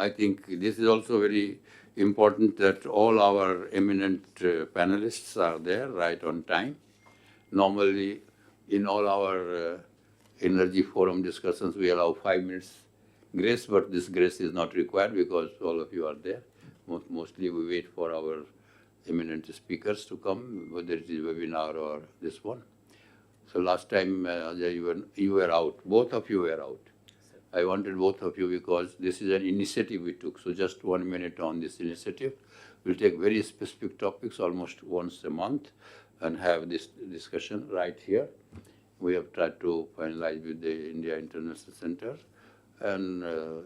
I think this is also very important that all our eminent panelists are there right on time. Normally, in all our energy forum discussions, we allow 5 minutes grace, but this grace is not required because all of you are there. Mostly we wait for our eminent speakers to come, whether it is webinar or this one. So last time you were out, both of you were out. I wanted both of you because this is an initiative we took. So just 1 minute on this initiative. We'll take very specific topics almost once a month and have this discussion right here. We have tried to finalize with the India International Center, and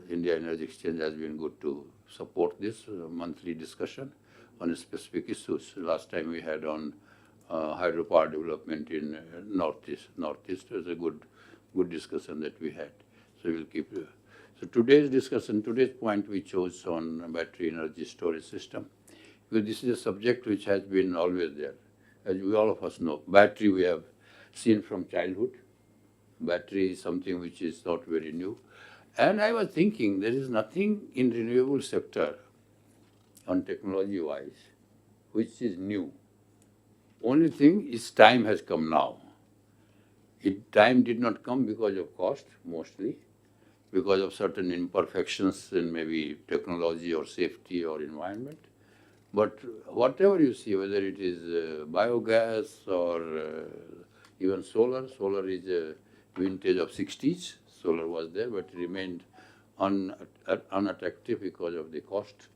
India Energy Exchange has been good to support this monthly discussion on specific issues. Last time we had on hydropower development in Northeast. Northeast was a good discussion that we had. So we'll keep. So today's discussion, today's point we chose on battery energy storage system, because this is a subject which has been always there. As we all of us know, battery we have seen from childhood. Battery is something which is not very new. And I was thinking there is nothing in renewable sector on technology-wise which is new. Only thing is time has come now. Time did not come because of cost, mostly, because of certain imperfections in maybe technology or safety or environment. But whatever you see, whether it is biogas or even solar is a vintage of 60s. Solar was there, but remained unattractive because of the cost.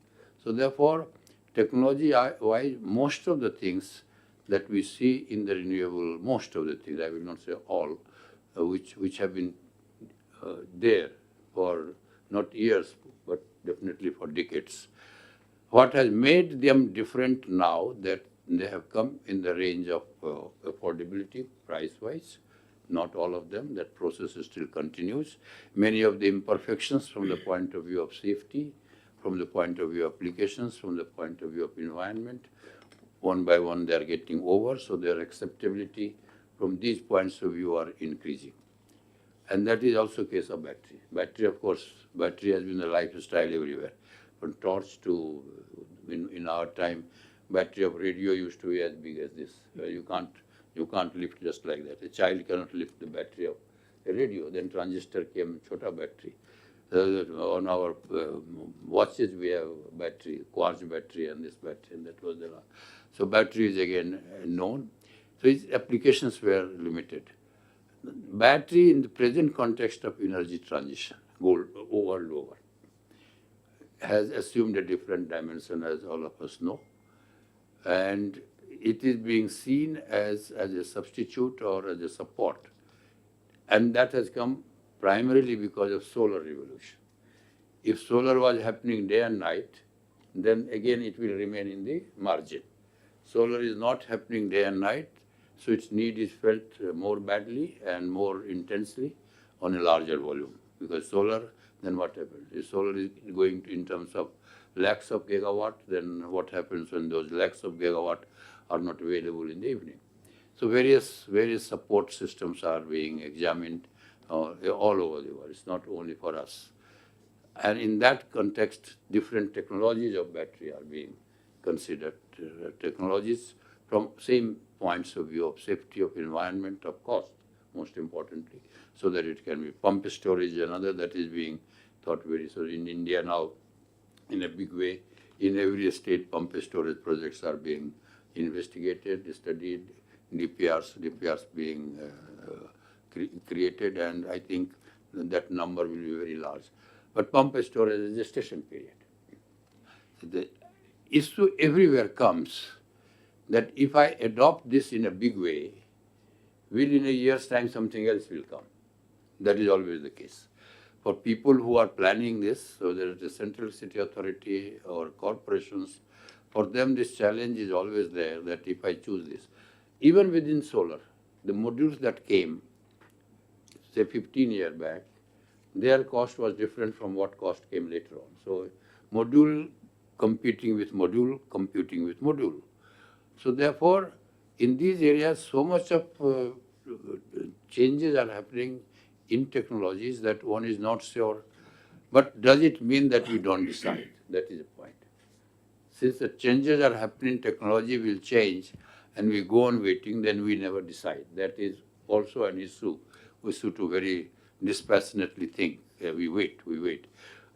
So therefore, technology-wise, most of the things that we see in the renewable, most of the things, I will not say all, which have been there for not years, but definitely for decades. What has made them different now that they have come in the range of affordability, price-wise, not all of them, that process still continues. Many of the imperfections from the point of view of safety, from the point of view of applications, from the point of view of environment, one by one they are getting over, so their acceptability from these points of view are increasing. And that is also case of battery. Battery, of course, battery has been a lifestyle everywhere. From torch to, in our time, battery of radio used to be as big as this. You can't lift just like that. A child cannot lift the battery of a radio. Then transistor came, chota battery. On our watches we have battery, quartz battery and this battery, and that was the last. So battery is again known. So its applications were limited. Battery in the present context of energy transition, world over, has assumed a different dimension, as all of us know. And it is being seen as a substitute or as a support. And that has come primarily because of solar revolution. If solar was happening day and night, then again it will remain in the margin. Solar is not happening day and night, so its need is felt more badly and more intensely on a larger volume. Because solar, then what happens? If solar is going in terms of lakhs of gigawatt, then what happens when those lakhs of gigawatt are not available in the evening? So various support systems are being examined all over the world. It's not only for us. And in that context, different technologies of battery are being considered. Technologies from same points of view of safety, of environment, of cost, most importantly, so that it can be pump storage, another that is being thought very. So in India now, in a big way, in every state, pump storage projects are being investigated, studied, DPRs being created, and I think that number will be very large. But pump storage is a gestation period. The issue everywhere comes that if I adopt this in a big way, will in a year's time something else will come. That is always the case. For people who are planning this, so there is a central city authority or corporations, for them this challenge is always there that if I choose this, even within solar, the modules that came, say 15 years back, their cost was different from what cost came later on. So module competing with module, competing with module. So therefore, in these areas, so much of changes are happening in technologies that one is not sure But does it mean that we don't decide? That is the point. Since the changes are happening, technology will change, and we go on waiting, then we never decide. That is also an issue. We should to very dispassionately think. We wait, we wait.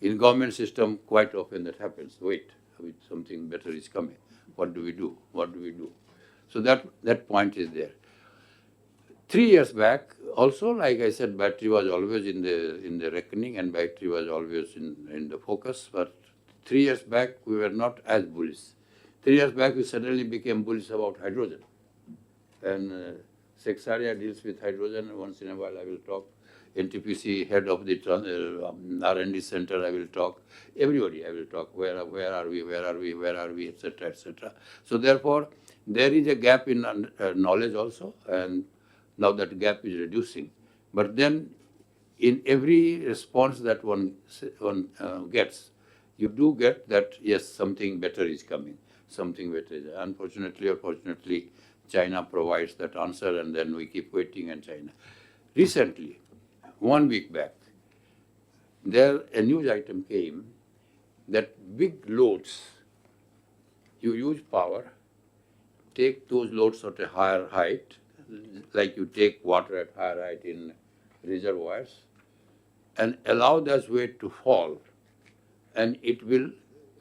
In government system, quite often that happens. Wait, something better is coming. What do we do? What do we do? So that point is there. 3 years back, also, like I said, battery was always in the reckoning and battery was always in the focus. But 3 years back, we were not as bullish. 3 years back, we suddenly became bullish about hydrogen. And Sexaria deals with hydrogen. Once in a while, I will talk. NTPC, head of the R&D center, I will talk. Everybody, I will talk. Where are we, etc., etc. So therefore, there is a gap in knowledge also, and now that gap is reducing. But then, in every response that one gets, you do get that, yes, something better is coming, something better is. Unfortunately or fortunately, China provides that answer, and then we keep waiting and China. Recently, 1 week back, there a news item came that big loads, you use power, take those loads at a higher height, like you take water at higher height in reservoirs, and allow that weight to fall, and it will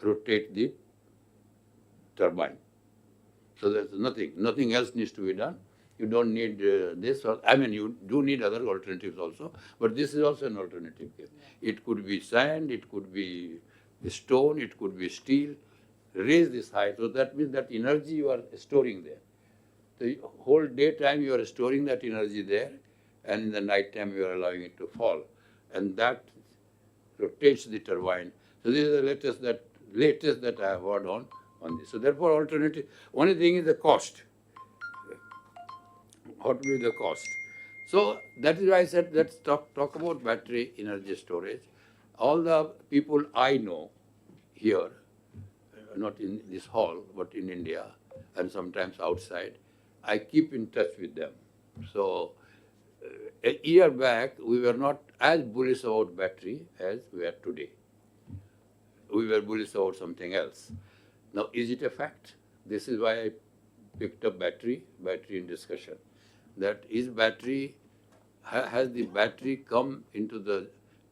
rotate the turbine. So there's nothing else needs to be done. You don't need this, I mean, you do need other alternatives also, but this is also an alternative case. It could be sand, it could be stone, it could be steel. Raise this height, so that means that energy you are storing there. The whole daytime you are storing that energy there, and in the night time you are allowing it to fall, and that rotates the turbine. So this is the latest that I have heard on this. So therefore, alternative. Only thing is the cost. What will be the cost? So that is why I said let's talk about battery energy storage. All the people I know here, not in this hall, but in India and sometimes outside, I keep in touch with them. So a year back, we were not as bullish about battery as we are today. We were bullish about something else. Now, is it a fact? This is why I picked up battery in discussion. That is battery, has the battery come into the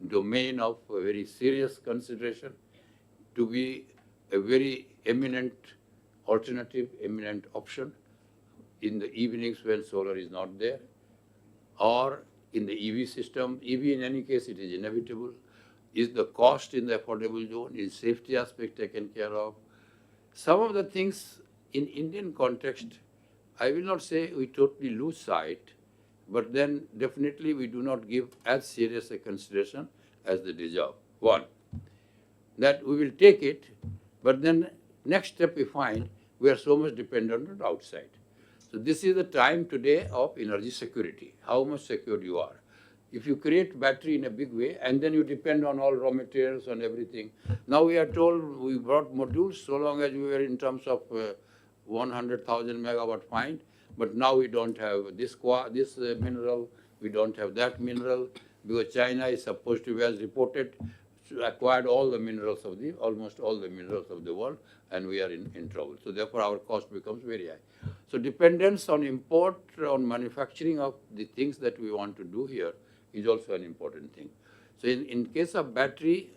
domain of a very serious consideration to be a very eminent alternative, eminent option in the evenings when solar is not there, or in the EV system. EV in any case, it is inevitable. Is the cost in the affordable zone? Is safety aspect taken care of? Some of the things in Indian context, I will not say we totally lose sight, but then definitely we do not give as serious a consideration as they deserve. One, that we will take it, but then next step we find we are so much dependent on outside. So this is the time today of energy security, how much secure you are. If you create battery in a big way, and then you depend on all raw materials and everything. Now we are told we brought modules so long as we were in terms of 100,000 megawatt fine, but now we don't have this mineral, we don't have that mineral, because China is supposed to be, as reported, acquired all the minerals of almost all the minerals of the world, and we are in trouble. So therefore our cost becomes very high. So dependence on import, on manufacturing of the things that we want to do here is also an important thing. So in case of battery,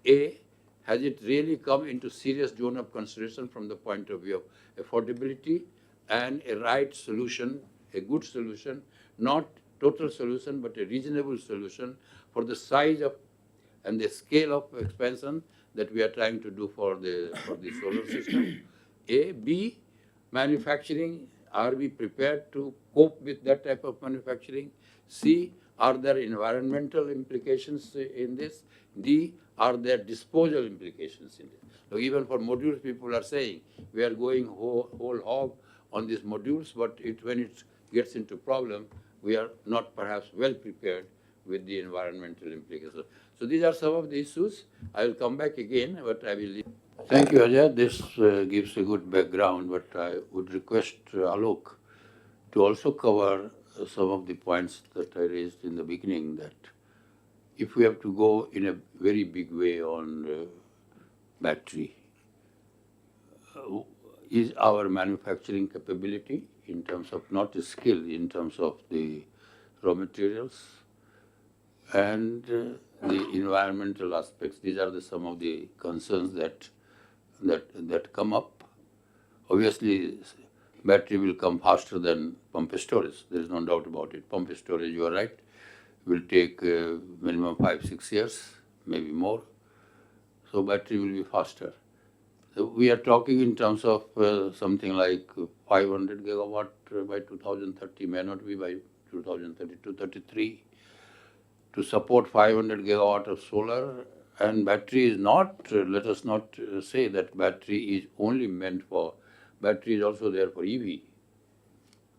has it really come into serious zone of consideration from the point of view of affordability and a right solution, a good solution, not total solution, but a reasonable solution for the size of and the scale of expansion that we are trying to do for the solar system. A. B, manufacturing, are we prepared to cope with that type of manufacturing? C, are there environmental implications in this? D, are there disposal implications in this? So even for modules, people are saying we are going whole hog on these modules, but when it gets into problem, we are not perhaps well prepared with the environmental implications. So these are some of the issues. I will come back again, but I will leave. Thank you, Ajay. This gives a good background, but I would request Alok to also cover some of the points that I raised in the beginning, that if we have to go in a very big way on battery, is our manufacturing capability in terms of not the skill, in terms of the raw materials and the environmental aspects. These are some of the concerns that come up. Obviously, battery will come faster than pumped storage. There is no doubt about it. Pumped storage, you are right, will take minimum 5-6 years, maybe more. So battery will be faster. So we are talking in terms of something like 500 gigawatt by 2030, may not be by 2032, 33. To support 500 gigawatt of solar, and battery is not, let us not say that battery is only meant for, battery is also there for EV.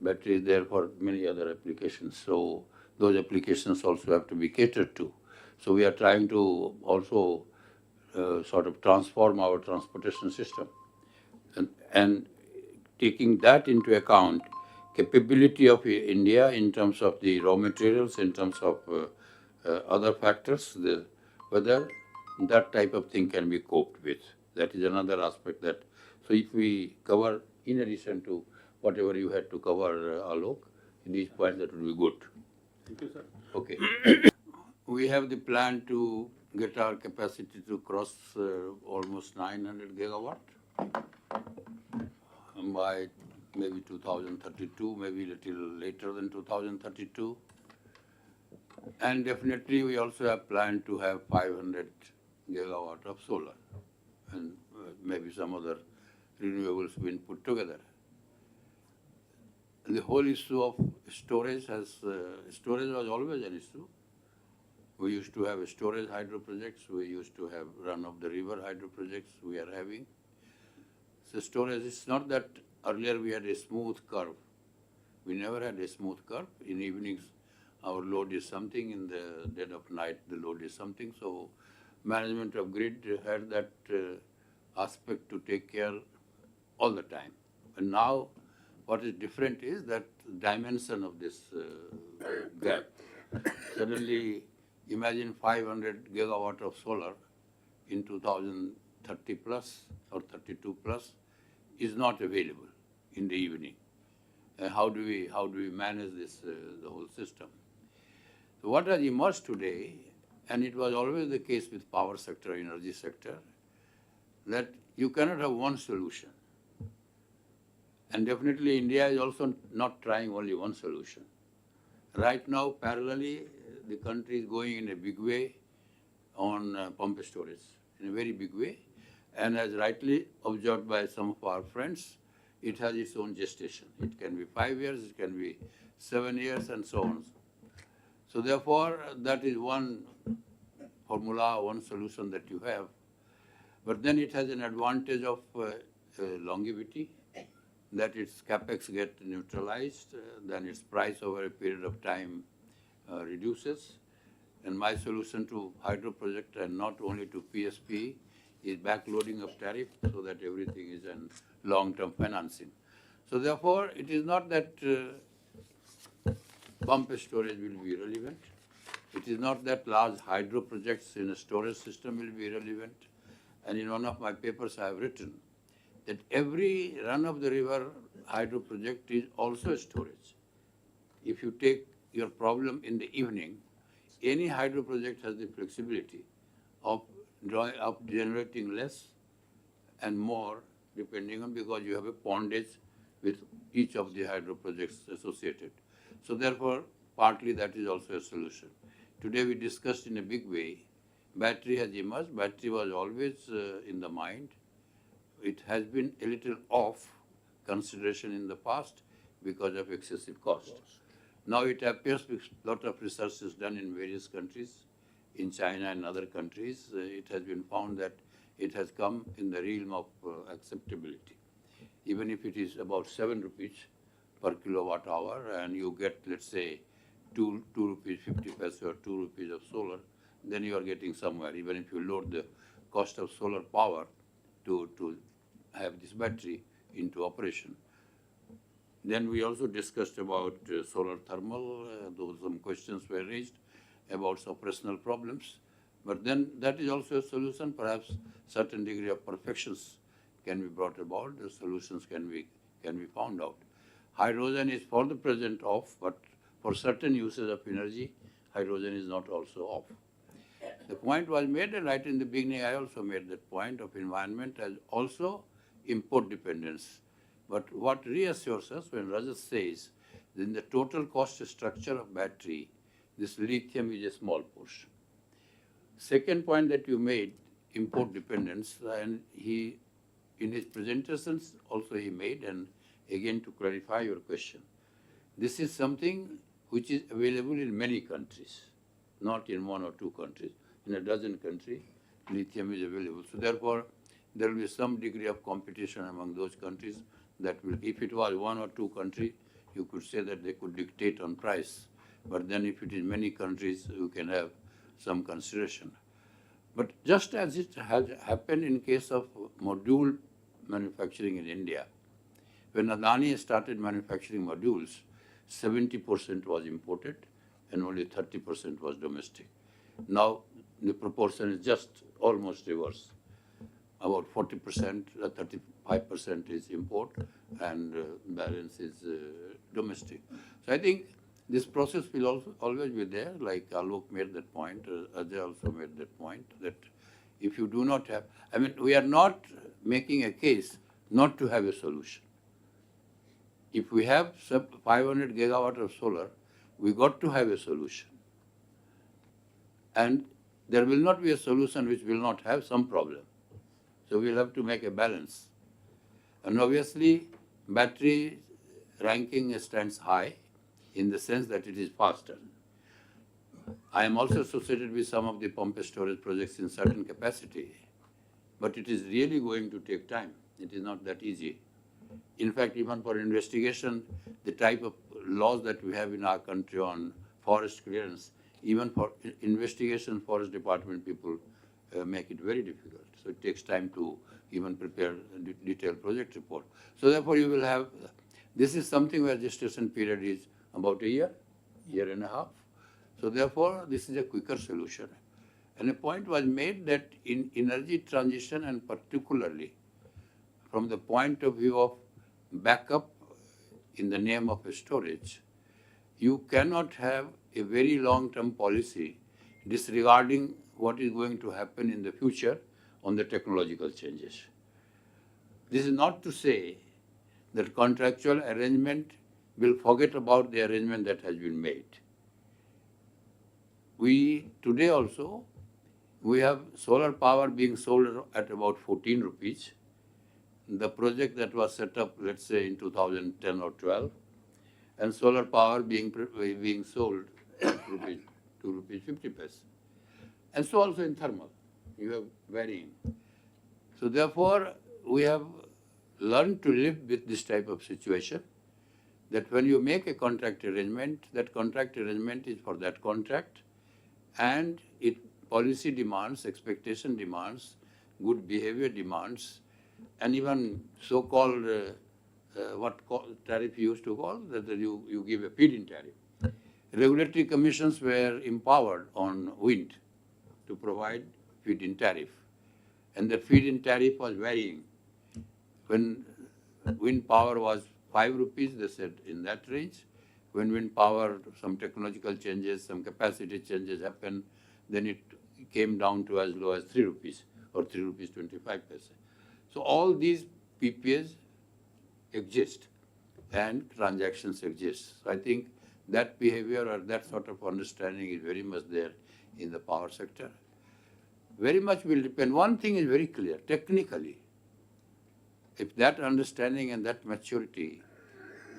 Battery is there for many other applications. So those applications also have to be catered to. So we are trying to also sort of transform our transportation system. And taking that into account, capability of India in terms of the raw materials, in terms of other factors, whether that type of thing can be coped with. That is another aspect that, so if we cover, in addition to whatever you had to cover, Alok, these points, that would be good. Thank you, sir. Okay. We have the plan to get our capacity to cross almost 900 gigawatt by maybe 2032, maybe a little later than 2032. And definitely we also have planned to have 500 gigawatt of solar and maybe some other renewables being put together. The whole issue of storage storage was always an issue. We used to have storage hydro projects. We used to have run-of-the-river hydro projects we are having. So storage, it's not that earlier we had a smooth curve. We never had a smooth curve. In evenings, our load is something. In the dead of night, the load is something. So management of grid had that aspect to take care all the time. And now what is different is that dimension of this gap. Suddenly, imagine 500 gigawatt of solar in 2030 plus or 32 plus is not available in the evening. How do we manage this the whole system? So what has emerged today, and it was always the case with power sector, energy sector, that you cannot have one solution. And definitely India is also not trying only one solution. Right now, parallelly, the country is going in a big way on pumped storage, in a very big way. And as rightly observed by some of our friends, it has its own gestation. It can be 5 years, it can be 7 years, and so on. So therefore, that is one formula, one solution that you have. But then it has an advantage of longevity, that its capex get neutralized, then its price over a period of time reduces. And my solution to hydro project, and not only to PSP, is backloading of tariff so that everything is in long-term financing. So therefore, it is not that pumped storage will be relevant. It is not that large hydro projects in a storage system will be relevant. And in one of my papers, I have written that every run-of-the-river hydro project is also storage. If you take your problem in the evening, any hydro project has the flexibility of generating less and more, depending on, because you have a pondage with each of the hydro projects associated. So therefore, partly that is also a solution. Today we discussed in a big way, battery has emerged. Battery was always in the mind. It has been a little off consideration in the past because of excessive cost. Now it appears with a lot of research is done in various countries, in China and other countries. It has been found that it has come in the realm of acceptability. Even if it is about 7 rupees per kilowatt hour and you get, let's say, 2 rupees 50 paise or 2 rupees of solar, then you are getting somewhere, even if you load the cost of solar power to have this battery into operation. Then we also discussed about solar thermal, though some questions were raised. about some operational problems. But then that is also a solution. Perhaps certain degree of perfections can be brought about. The solutions can be found out. Hydrogen is for the present off, but for certain uses of energy, hydrogen is not also off. The point was made, and right in the beginning I also made that point of environment as also import dependence. But what reassures us when Rajat says that in the total cost structure of battery, this lithium is a small portion. Second point that you made, import dependence, and he, in his presentations also he made, and again to clarify your question, this is something which is available in many countries, not in one or two countries. In a dozen countries, lithium is available. So therefore, there will be some degree of competition among those countries that will, if it was one or two countries, you could say that they could dictate on price. But then if it is many countries, you can have some consideration. But just as it has happened in case of module manufacturing in India, when Adani started manufacturing modules, 70% was imported and only 30% was domestic. Now the proportion is just almost reverse. About 40%, 35% is import, and balance is domestic. So I think this process will also always be there, like Alok made that point, Ajay also made that point, that if you do not have, I mean, we are not making a case not to have a solution. If we have 500 gigawatt of solar, we got to have a solution. And there will not be a solution which will not have some problem. So we'll have to make a balance. And obviously, battery ranking stands high in the sense that it is faster. I am also associated with some of the pumped storage projects in certain capacity, but it is really going to take time. It is not that easy. In fact, even for investigation, the type of laws that we have in our country on forest clearance, even for investigation, forest department people make it very difficult. So it takes time to even prepare a detailed project report. So therefore you will have, this is something where gestation period is about a year and a half. So therefore this is a quicker solution. And a point was made that in energy transition, and particularly from the point of view of backup in the name of storage, you cannot have a very long-term policy disregarding what is going to happen in the future on the technological changes. This is not to say that contractual arrangement will forget about the arrangement that has been made. Today also, we have solar power being sold at about 14 rupees. The project that was set up, let's say in 2010 or 12, and solar power being sold at 2 rupees 50 paise. And so also in thermal, you have varying. So therefore, we have learned to live with this type of situation, that when you make a contract arrangement, that contract arrangement is for that contract, and it policy demands, expectation demands, good behavior demands, and even so-called, what tariff you used to call, that you give a feed-in tariff. Regulatory commissions were empowered on wind to provide feed-in tariff. And the feed-in tariff was varying. When wind power was 5 rupees, they said in that range. When wind power, some technological changes, some capacity changes happened, then it came down to as low as 3 rupees or 3 rupees 25 paise. So all these PPAs exist and transactions exist. So I think that behavior or that sort of understanding is very much there in the power sector. Very much will depend. One thing is very clear, technically, if that understanding and that maturity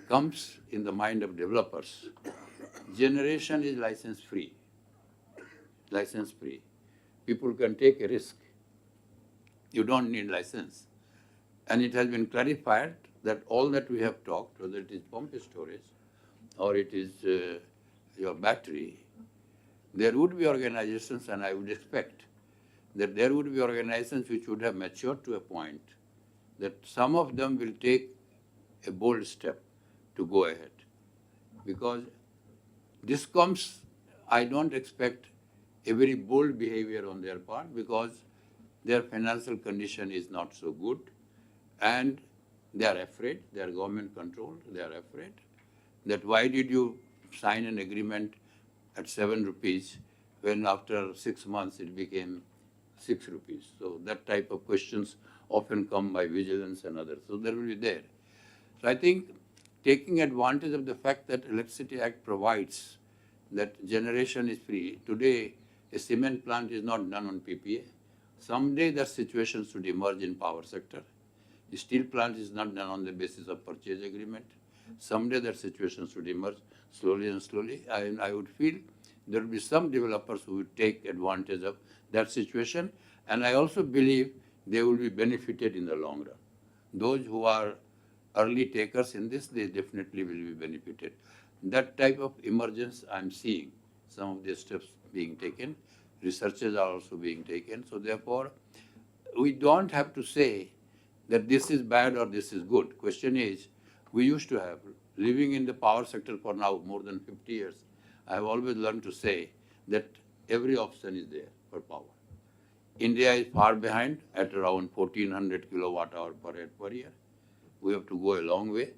comes in the mind of developers, generation is license free. License free. People can take a risk. You don't need license. And it has been clarified that all that we have talked, whether it is pumped storage or it is your battery, there would be organizations, and I would expect that there would be organizations which would have matured to a point that some of them will take a bold step to go ahead. Because DISCOMs I don't expect a very bold behavior on their part because their financial condition is not so good and they are afraid, they are government controlled, they are afraid that why did you sign an agreement at 7 rupees when after 6 months it became 6 rupees. So that type of questions often come by vigilance and others. So there will be there. So I think taking advantage of the fact that Electricity Act provides that generation is free. Today, a cement plant is not done on PPA. Someday that situation should emerge in power sector. The steel plant is not done on the basis of purchase agreement. Someday that situation should emerge slowly and slowly. I would feel there will be some developers who will take advantage of that situation. And I also believe they will be benefited in the long run. Those who are early takers in this, they definitely will be benefited. That type of emergence I'm seeing, some of the steps being taken, researches are also being taken. So therefore, we don't have to say that this is bad or this is good. Question is, we used to have, living in the power sector for now more than 50 years, I have always learned to say that every option is there for power. India is far behind at around 1400 kilowatt hour per head per year. We have to go a long way.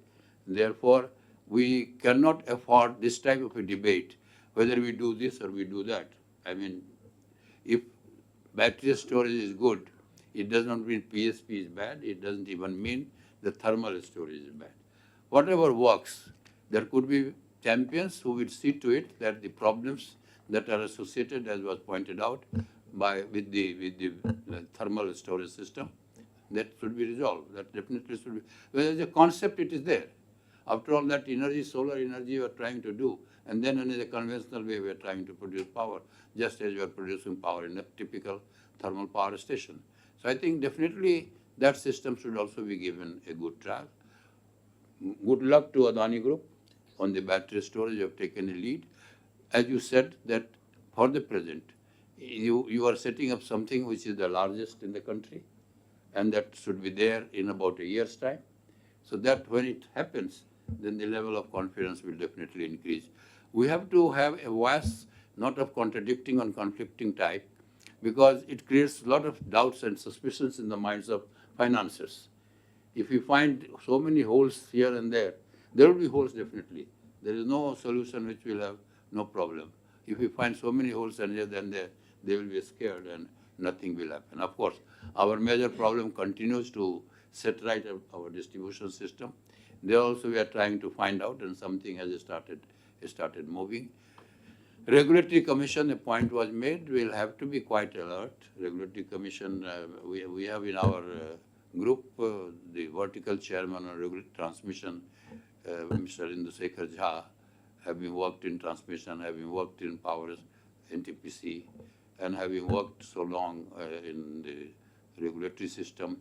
Therefore, we cannot afford this type of a debate, whether we do this or we do that. I mean, if battery storage is good, it does not mean PSP is bad. It doesn't even mean the thermal storage is bad. Whatever works, there could be champions who will see to it that the problems that are associated, as was pointed out, with the thermal storage system, that should be resolved. That definitely should be. Well, as a concept, it is there. After all, that energy, solar energy, we are trying to do, and then in a conventional way, we are trying to produce power, just as we are producing power in a typical thermal power station. So I think definitely that system should also be given a good trial. Good luck to Adani Group on the battery storage. You have taken a lead. As you said, that for the present, you are setting up something which is the largest in the country, and that should be there in about a year's time. So that when it happens, then the level of confidence will definitely increase. We have to have a voice not of contradicting and conflicting type, because it creates a lot of doubts and suspicions in the minds of financiers. If we find so many holes here and there will be holes definitely. There is no solution which will have no problem. If we find so many holes and here and there, they will be scared and nothing will happen. Of course, our major problem continues to set right our distribution system. There also we are trying to find out, and something has started moving. Regulatory Commission, a point was made, will have to be quite alert. Regulatory Commission, we have in our group the vertical chairman on regulatory transmission, Mr. Indusekhar Jha, having worked in transmission, having worked in powers, NTPC, and having worked so long in the regulatory system.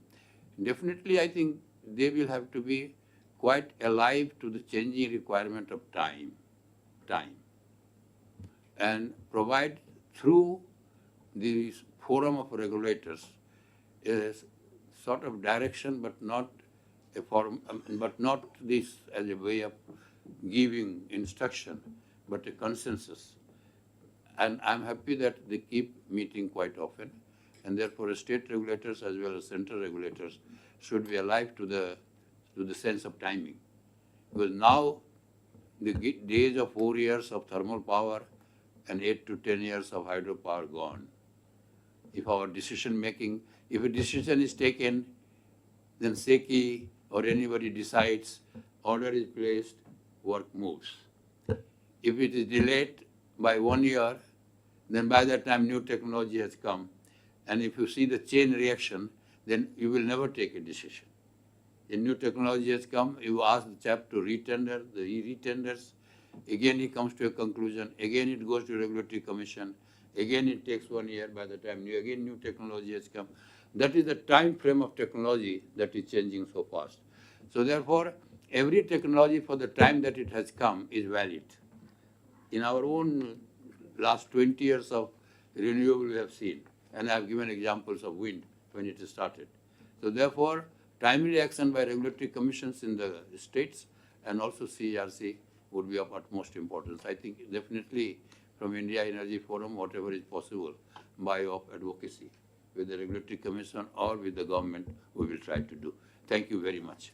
Definitely, I think they will have to be quite alive to the changing requirement of time, and provide through the forum of regulators a sort of direction, but not a forum, but not this as a way of giving instruction, but a consensus. And I'm happy that they keep meeting quite often, and therefore state regulators as well as central regulators should be alive to the sense of timing. Because now the days of 4 years of thermal power and 8 to 10 years of hydropower gone. If our decision making, if a decision is taken, then SECI or anybody decides, order is placed, work moves. If it is delayed by 1 year, then by that time new technology has come. And if you see the chain reaction, then you will never take a decision. A new technology has come, you ask the chap to retender, he retenders, again he comes to a conclusion, again it goes to Regulatory Commission, again it takes 1 year by the time new technology has come. That is the time frame of technology that is changing so fast. So therefore, every technology for the time that it has come is valid. In our own last 20 years of renewable we have seen, and I have given examples of wind when it started. So therefore, timely action by regulatory commissions in the states and also CERC would be of utmost importance. I think definitely from India Energy Forum, whatever is possible by of advocacy with the Regulatory Commission or with the government, we will try to do. Thank you very much.